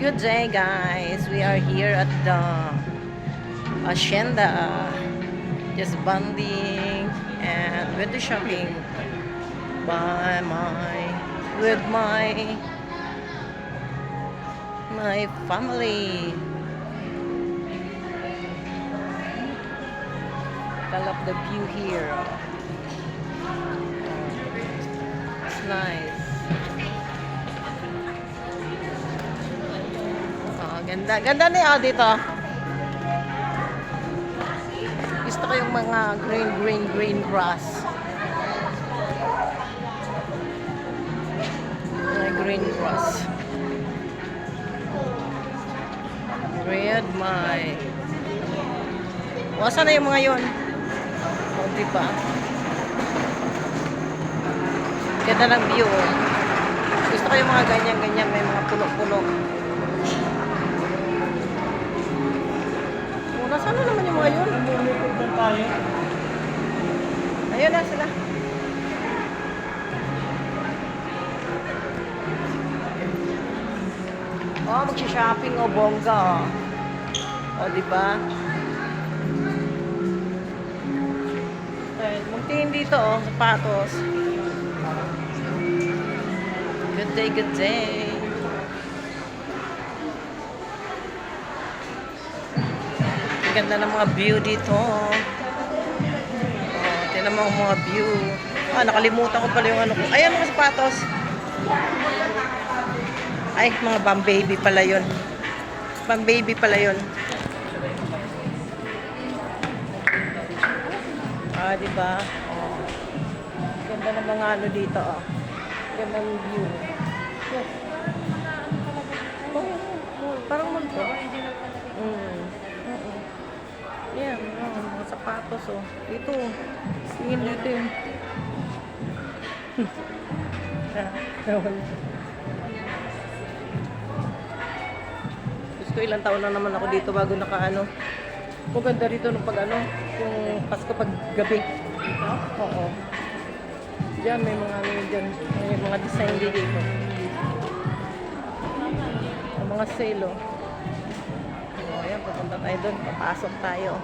Good day, guys. We are here at the Hacienda, just bonding and with the shopping with my family. I love the view here. It's nice. Ganda. Ganda na dito. Gusto ko yung mga green grass. Mga green grass. Red my. Wasa na yung mga yun. O, diba? Ganda ng view. Gusto ko yung mga ganyan-ganyan. May mga pulo-pulo. Nasaan na naman yung mga yun? Ayun na sila. Oh, mag-shopping o bongga. O, diba? Magtingin dito o, sapatos. Good day, good day. Ganda ng mga view dito. Oh, tingnan mo ang mga view. Nakalimutan ko pala yung ano ko. Ayan, mga sapatos. Ay, mga bum baby pala yun. Bum baby pala yun. Diba? Oh. Ganda ng mga ano dito, oh. Ganda ng view. Yes. Oh, parang multo. Yan, mga sapatos, oh. Ito, tingin dito yun. Gusto ilang taon na naman ako dito bago nakaano. Maganda rito nung pag ano, yung Pasko pag gabi. Oo. Diyan, may mga ano dyan. May mga design dito. May mga sale, oh. Ayan, pupunta tayo doon. Papasok tayo.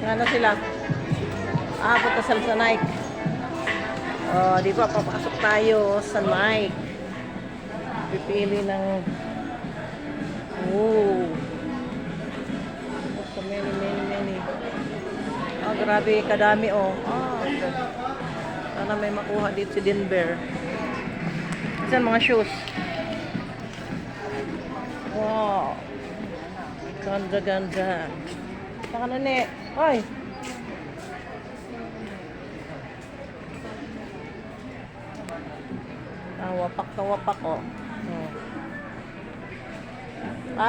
Ano sila? Punta sa Nike. Di ba, papasok tayo sa Nike. Pipili ng so many. Grabe, kadami, oh. Sana may makuha dito si Denver. Saan mga shoes? Wow. Ganda. Saka na ni. Ay. Wapak na wapak, oh.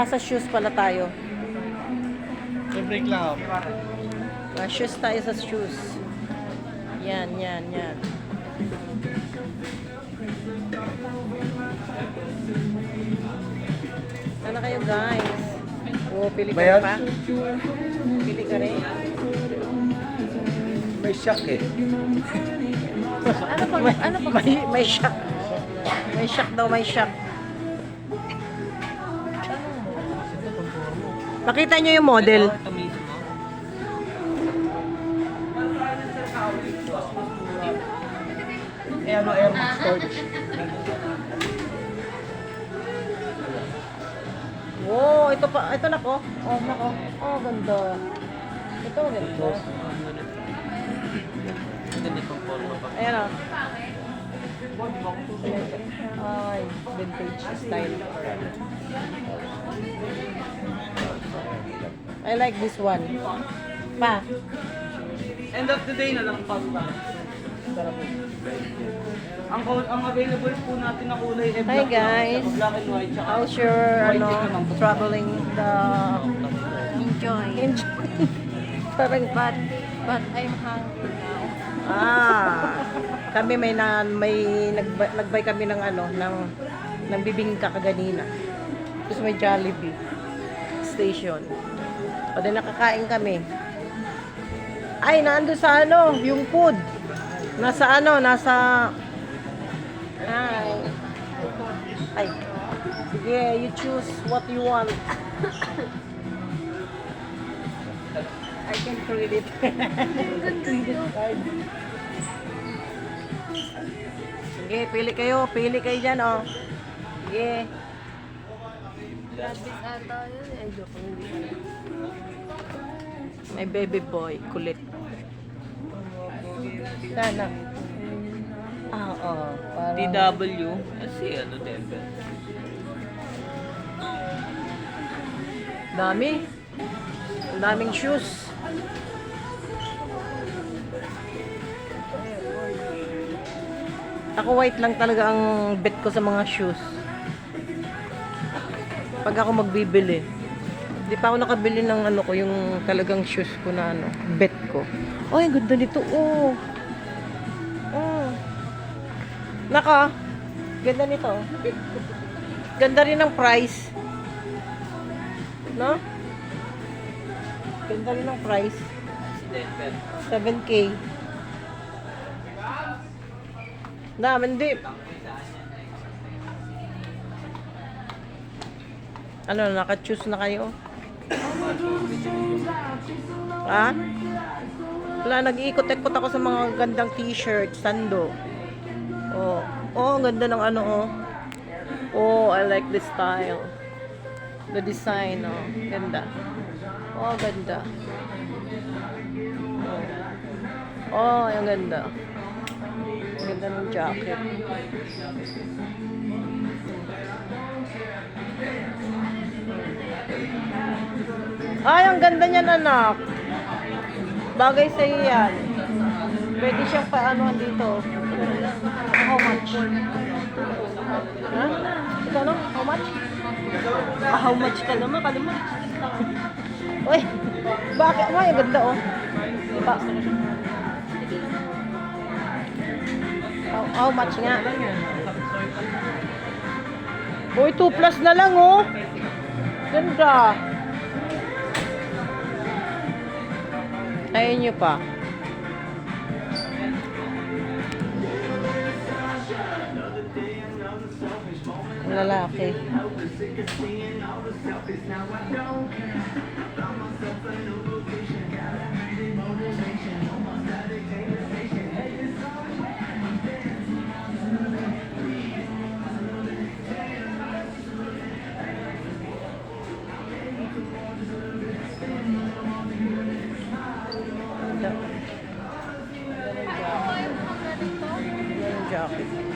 Sa shoes pala tayo. Break lang, Shoes tayo sa shoes. Yan. Sana kayo, guys. Pili ka pa. Pili ka rin. May shock eh. Ano pa? May shock. May shock daw, may shock. Pakita nyo yung model. Air Max storage. Wow, ito na ko. Nako. Ganda. Ito ganda. Ayan, oh. Ay, vintage style. I like this one. Pa. End of the day na lang pasta. Ang available po natin na kulay ay Hi guys. black and white. How's your traveling the enjoy? Parang but I'm hungry now. Kami nagbay kami ng ng bibingka kaganina. Tapos may Jollibee station. O din nakakain kami. Ay, nando sa yung food. Nasa ano, nasa... Ay. Ay. Sige, you choose what you want. I can credit. Credit card. Sige, pili kayo. Pili kayo dyan, oh. Sige. Rabbit ata yun. Ay, joke. Hindi. May baby boy. Kulit. Sana. Ah, oo. Parang... DW. Kasi ano, Denver. Dami. Ang daming shoes. Ako white lang talaga ang bet ko sa mga shoes. Pag ako magbibili. Hindi pa ako nakabili ng ano ko, yung talagang shoes ko na ano, bet ko. Oh, ang ganda nito. Oh. Oh. Naka. Ganda nito. Ganda rin ng price. No? Ganda rin ng price. Si Denver. 7K. Hindi. Ano, naka-choose na kayo? Ha? Wala, nag-iikot-ikot ako sa mga gandang t-shirt, sando. Oh, ang ganda ng ano, oh. Oh, I like the style. The design, oh. Ganda. Oh, ganda. Oh, ang ganda. Ang ganda ng jacket. Ay, ang ganda niyan, anak. Bagay sa iyo yan. Pwede siyang paanoan dito. How much? Ha? Ito no? How much? How much ka naman? Kalimut. Uy, bakit? Ay, ang ganda, oh. Diba? How much nga? Uy, 2 plus na lang, oh. Ganda. Ayun nyo pa. Ang lalaki. Ganda ng jacket.